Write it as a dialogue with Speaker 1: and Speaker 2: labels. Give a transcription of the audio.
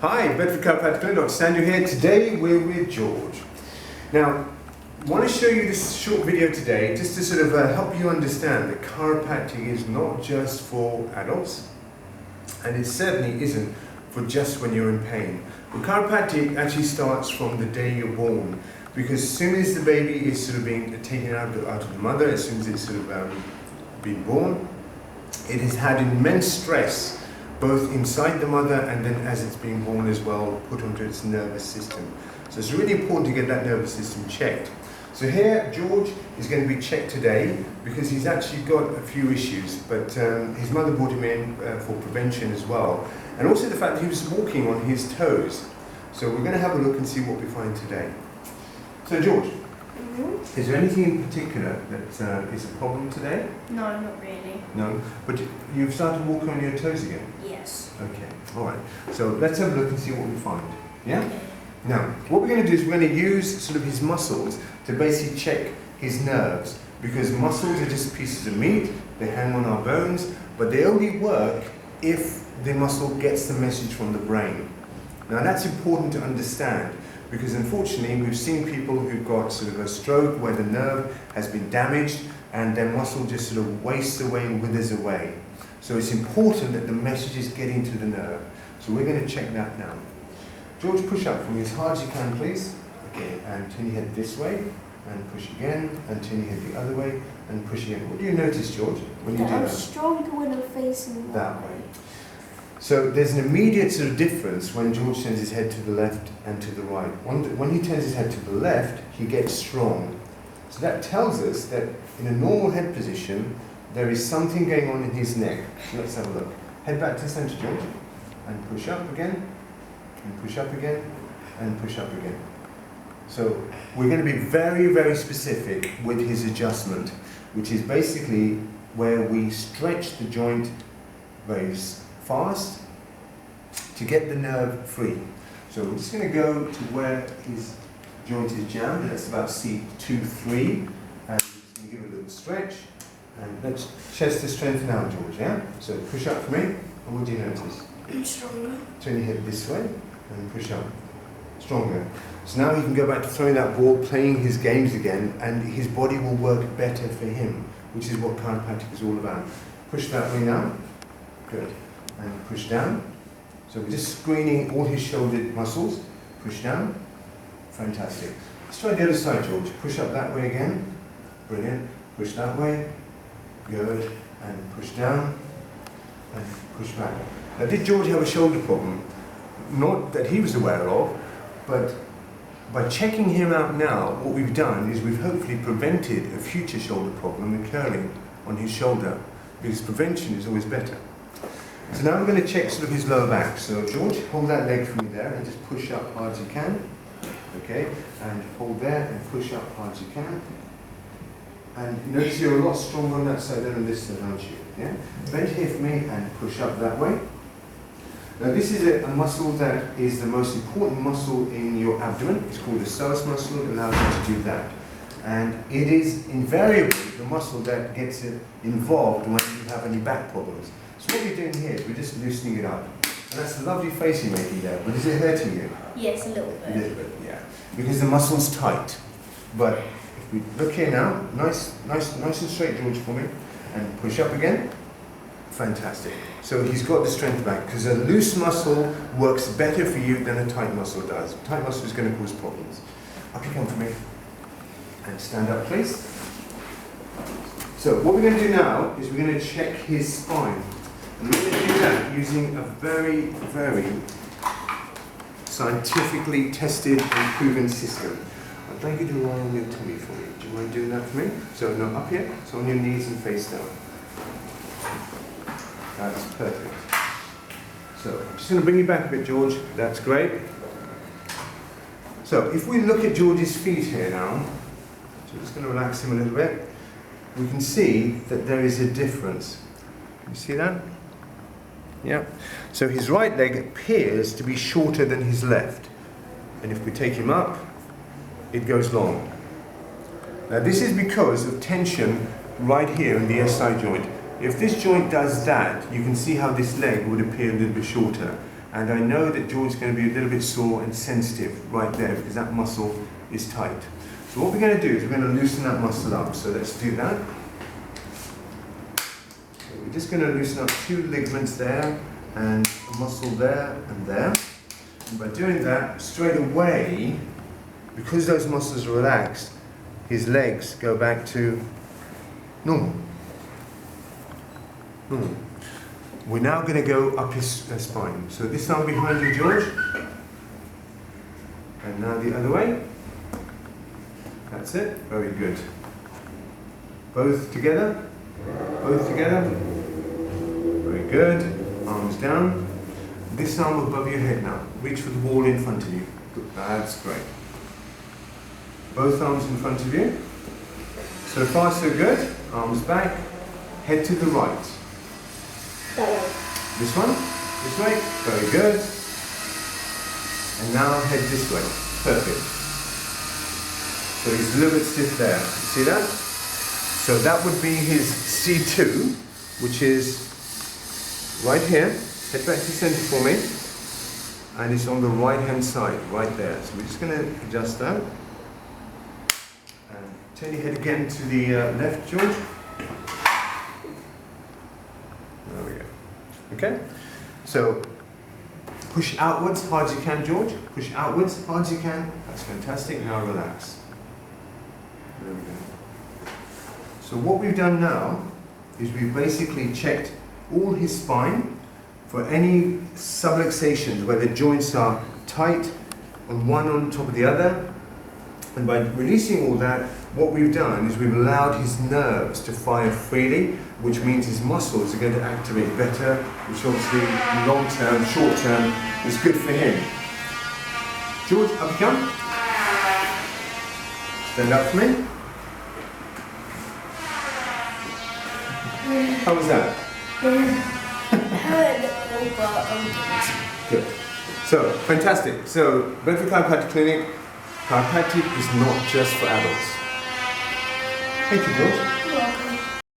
Speaker 1: Hi, Bedford Chiropractic Clinic, Dr. Sandu here. Today we're with George. Now, I want to show you this short video today just to sort of help you understand that chiropractic is not just for adults, and it certainly isn't for just when you're in pain. But chiropractic actually starts from the day you're born, because as soon as the baby is sort of being taken out of the mother, as soon as it's sort of been born, it has had immense stress both inside the mother and then as it's being born as well, put onto its nervous system. So it's really important to get that nervous system checked. So here, George is going to be checked today because he's actually got a few issues, but his mother brought him in for prevention as well. And also the fact that he was walking on his toes. So we're going to have a look and see what we find today. So George, is there anything in particular that is a problem today?
Speaker 2: No, not really.
Speaker 1: No? But you've started walking on your toes again?
Speaker 2: Yes.
Speaker 1: Okay, alright. So let's have a look and see what we find. Yeah?
Speaker 2: Okay.
Speaker 1: Now, what we're going to do is we're going to use sort of his muscles to basically check his nerves, because muscles are just pieces of meat, they hang on our bones, but they only work if the muscle gets the message from the brain. Now that's important to understand, because unfortunately we've seen people who've got sort of a stroke where the nerve has been damaged and their muscle just sort of wastes away and withers away. So it's important that the message is getting to the nerve. So we're going to check that now. George, push up for me as hard as you can, please. Okay, and turn your head this way, and push again, and turn your head the other way, and push again. What do you notice, George, when you do
Speaker 2: I'm
Speaker 1: that?
Speaker 2: stronger when I'm facing
Speaker 1: That way. So there's an immediate sort of difference when George turns his head to the left and to the right. When he turns his head to the left, he gets strong. So that tells us that in a normal head position, there is something going on in his neck. So let's have a look. Head back to the center, George, and push up again, and push up again, and push up again. So we're going to be very, very specific with his adjustment, which is basically where we stretch the joint very fast to get the nerve free. So we're just going to go to where his joint is jammed, that's about C2-3, and we're just going to give it a little stretch, and let's test the strength now, George, yeah? So push up for me, and what do you notice?
Speaker 2: I'm stronger.
Speaker 1: Turn your head this way, and push up. Stronger. So now he can go back to throwing that ball, playing his games again, and his body will work better for him, which is what chiropractic is all about. Push that way now. Good. And push down. So we're just screening all his shoulder muscles. Push down. Fantastic. Let's try the other side, George. Push up that way again. Brilliant. Push that way. Good. And push down. And push back. Now, did George have a shoulder problem? Not that he was aware of, but by checking him out now, what we've done is we've hopefully prevented a future shoulder problem occurring on his shoulder, because prevention is always better. So now we're going to check sort of his lower back. So George, hold that leg for me there and just push up hard as you can. Okay, and hold there and push up hard as you can. And notice you're a lot stronger on that side than on this side, aren't you? Yeah? Bend here for me and push up that way. Now this is a muscle that is the most important muscle in your abdomen. It's called the psoas muscle. It allows you to do that. And it is invariably the muscle that gets involved when you have any back problems. So what we're doing here is we're just loosening it up. And that's a lovely face you're making there, but is it hurting you?
Speaker 2: Yes, a little bit.
Speaker 1: A little bit, yeah. Because the muscle's tight. But if we look here now, nice and straight, George, for me. And push up again. Fantastic. So he's got the strength back, because a loose muscle works better for you than a tight muscle does. Tight muscle is going to cause problems. Up you come for me. And stand up, please. So what we're going to do now is we're going to check his spine. And we're going to do that using a very, very scientifically tested and proven system. I'd like you to lie on your tummy for me. Do you mind doing that for me? So no, up here, so on your knees and face down. That's perfect. So I'm just going to bring you back a bit, George. That's great. So if we look at George's feet here now, so I'm just going to relax him a little bit, we can see that there is a difference. You see that? Yeah. So his right leg appears to be shorter than his left. And if we take him up, it goes long. Now this is because of tension right here in the SI joint. If this joint does that, you can see how this leg would appear a little bit shorter. And I know that George's going to be a little bit sore and sensitive right there because that muscle is tight. So what we're going to do is we're going to loosen that muscle up. So let's do that. So we're just going to loosen up 2 ligaments there and a muscle there and there. And by doing that, straight away, because those muscles are relaxed, his legs go back to normal. Normal. We're now going to go up his spine. So this arm behind you, George. And now the other way. That's it. Very good. Both together. Both together. Very good. Arms down. This arm above your head now. Reach for the wall in front of you. That's great. Both arms in front of you. So far so good. Arms back. Head to the right.
Speaker 2: That way.
Speaker 1: This one? This way? Very good. And now head this way. Perfect. So he's a little bit stiff there. You see that? So that would be his C2, which is right here. Head back to center for me. And it's on the right hand side, right there. So we're just going to adjust that. And turn your head again to the left, George. There we go. Okay? So push outwards hard as you can, George. Push outwards hard as you can. That's fantastic. Now relax. There we go. So what we've done now is we've basically checked all his spine for any subluxations where the joints are tight on one on top of the other. And by releasing all that, what we've done is we've allowed his nerves to fire freely, which means his muscles are going to activate better, which obviously long term, short term, is good for him. George, up you come. Stand up for me. How was that? Good. So, fantastic. So, Bedford Chiropractic Clinic, chiropractic is not just for adults. Thank you, George.